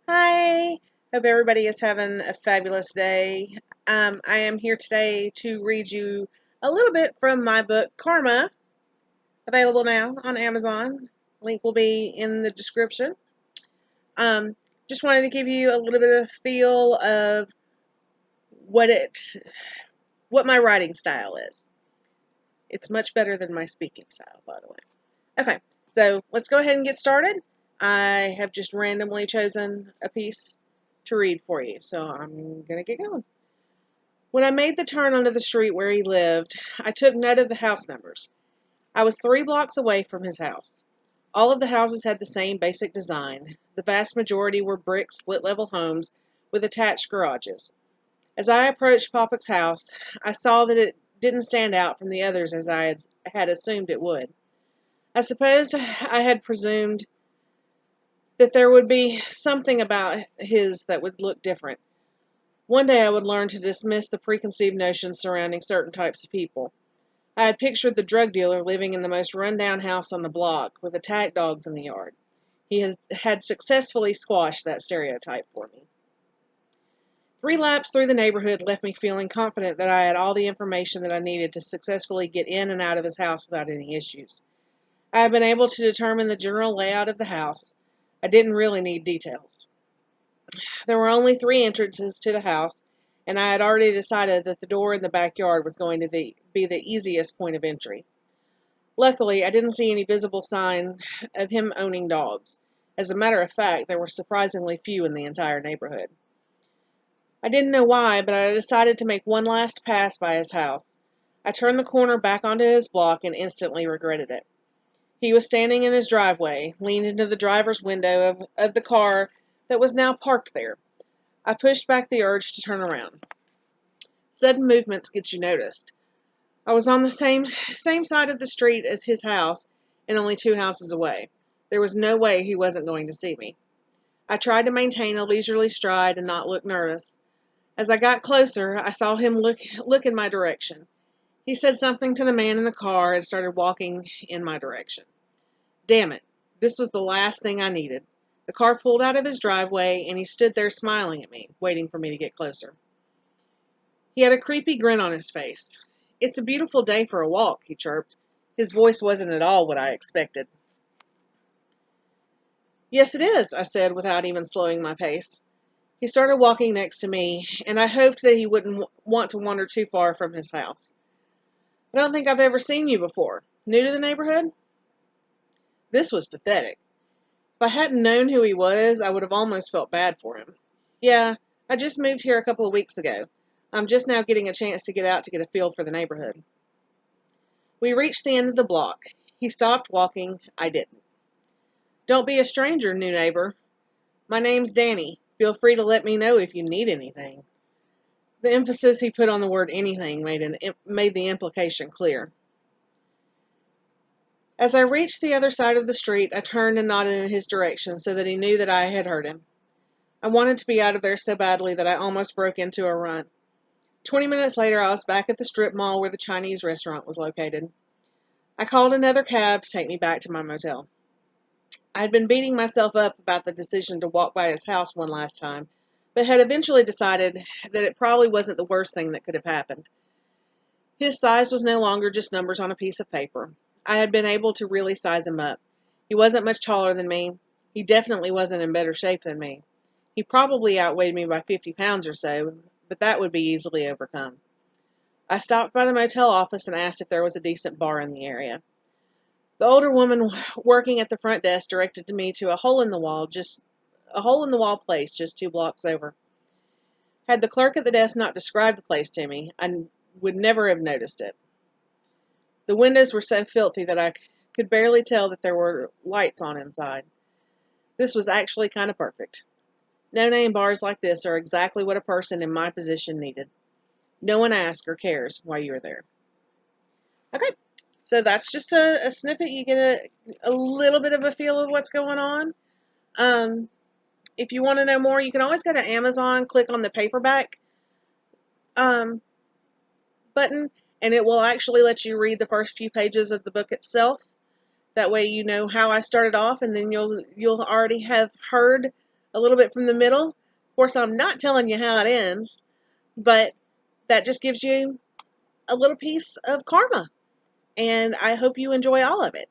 Hi, hope everybody is having a fabulous day. I am here today to read you a little bit from my book, Karma, available now on Amazon. Link will be in the description. Um, just wanted to give you a little bit of a feel of what what my writing style is. It's much better than my speaking style, by the way. Okay, so let's go ahead and get started. I have just randomly chosen a piece to read for you, so I'm going to get going. When I made the turn onto the street where he lived, I took note of the house numbers. I was 3 blocks away from his house. All of the houses had the same basic design. The vast majority were brick split-level homes with attached garages. As I approached Papa's house, I saw that it didn't stand out from the others as I had assumed it would. I suppose I had presumed that there would be something about his that would look different. One day I would learn to dismiss the preconceived notions surrounding certain types of people. I had pictured the drug dealer living in the most run-down house on the block, with attack dogs in the yard. He had successfully squashed that stereotype for me. 3 laps through the neighborhood left me feeling confident that I had all the information that I needed to successfully get in and out of his house without any issues. I had been able to determine the general layout of the house. I didn't really need details. There were only 3 entrances to the house, and I had already decided that the door in the backyard was going to be the easiest point of entry. Luckily, I didn't see any visible sign of him owning dogs. As a matter of fact, there were surprisingly few in the entire neighborhood. I didn't know why, but I decided to make one last pass by his house. I turned the corner back onto his block and instantly regretted it. He was standing in his driveway, leaned into the driver's window of the car that was now parked there. I pushed back the urge to turn around. Sudden movements get you noticed. I was on the same side of the street as his house and only 2 houses away. There was no way he wasn't going to see me. I tried to maintain a leisurely stride and not look nervous. As I got closer, I saw him look in my direction. He said something to the man in the car and started walking in my direction. Damn it, this was the last thing I needed. The car pulled out of his driveway and he stood there smiling at me, waiting for me to get closer. He had a creepy grin on his face. "It's a beautiful day for a walk," he chirped. His voice wasn't at all what I expected. "Yes, it is," I said without even slowing my pace. He started walking next to me, and I hoped that he wouldn't want to wander too far from his house. "I don't think I've ever seen you before. New to the neighborhood?" This was pathetic. If I hadn't known who he was, I would have almost felt bad for him. "Yeah, I just moved here a couple of weeks ago. I'm just now getting a chance to get out to get a feel for the neighborhood." We reached the end of the block. He stopped walking. I didn't. "Don't be a stranger, new neighbor. My name's Danny. Feel free to let me know if you need anything." The emphasis he put on the word anything made the implication clear. As I reached the other side of the street, I turned and nodded in his direction so that he knew that I had heard him. I wanted to be out of there so badly that I almost broke into a run. 20 minutes later, I was back at the strip mall where the Chinese restaurant was located. I called another cab to take me back to my motel. I had been beating myself up about the decision to walk by his house one last time, but had eventually decided that it probably wasn't the worst thing that could have happened. His size was no longer just numbers on a piece of paper. I had been able to really size him up. He wasn't much taller than me. He definitely wasn't in better shape than me. He probably outweighed me by 50 pounds or so, but that would be easily overcome. I stopped by the motel office and asked if there was a decent bar in the area. The older woman working at the front desk directed me to a hole-in-the-wall place just 2 blocks over. Had the clerk at the desk not described the place to me, I would never have noticed it. The windows were so filthy that I could barely tell that there were lights on inside. This was actually kind of perfect. No-name bars like this are exactly what a person in my position needed. No one asks or cares why you're there. Okay, so that's just a snippet. You get a little bit of a feel of what's going on. If you want to know more, you can always go to Amazon, click on the paperback um, button, and it will actually let you read the first few pages of the book itself. That way you know how I started off, and then you'll already have heard a little bit from the middle. Of course, I'm not telling you how it ends, but that just gives you a little piece of karma. And I hope you enjoy all of it.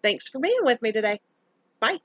Thanks for being with me today. Bye.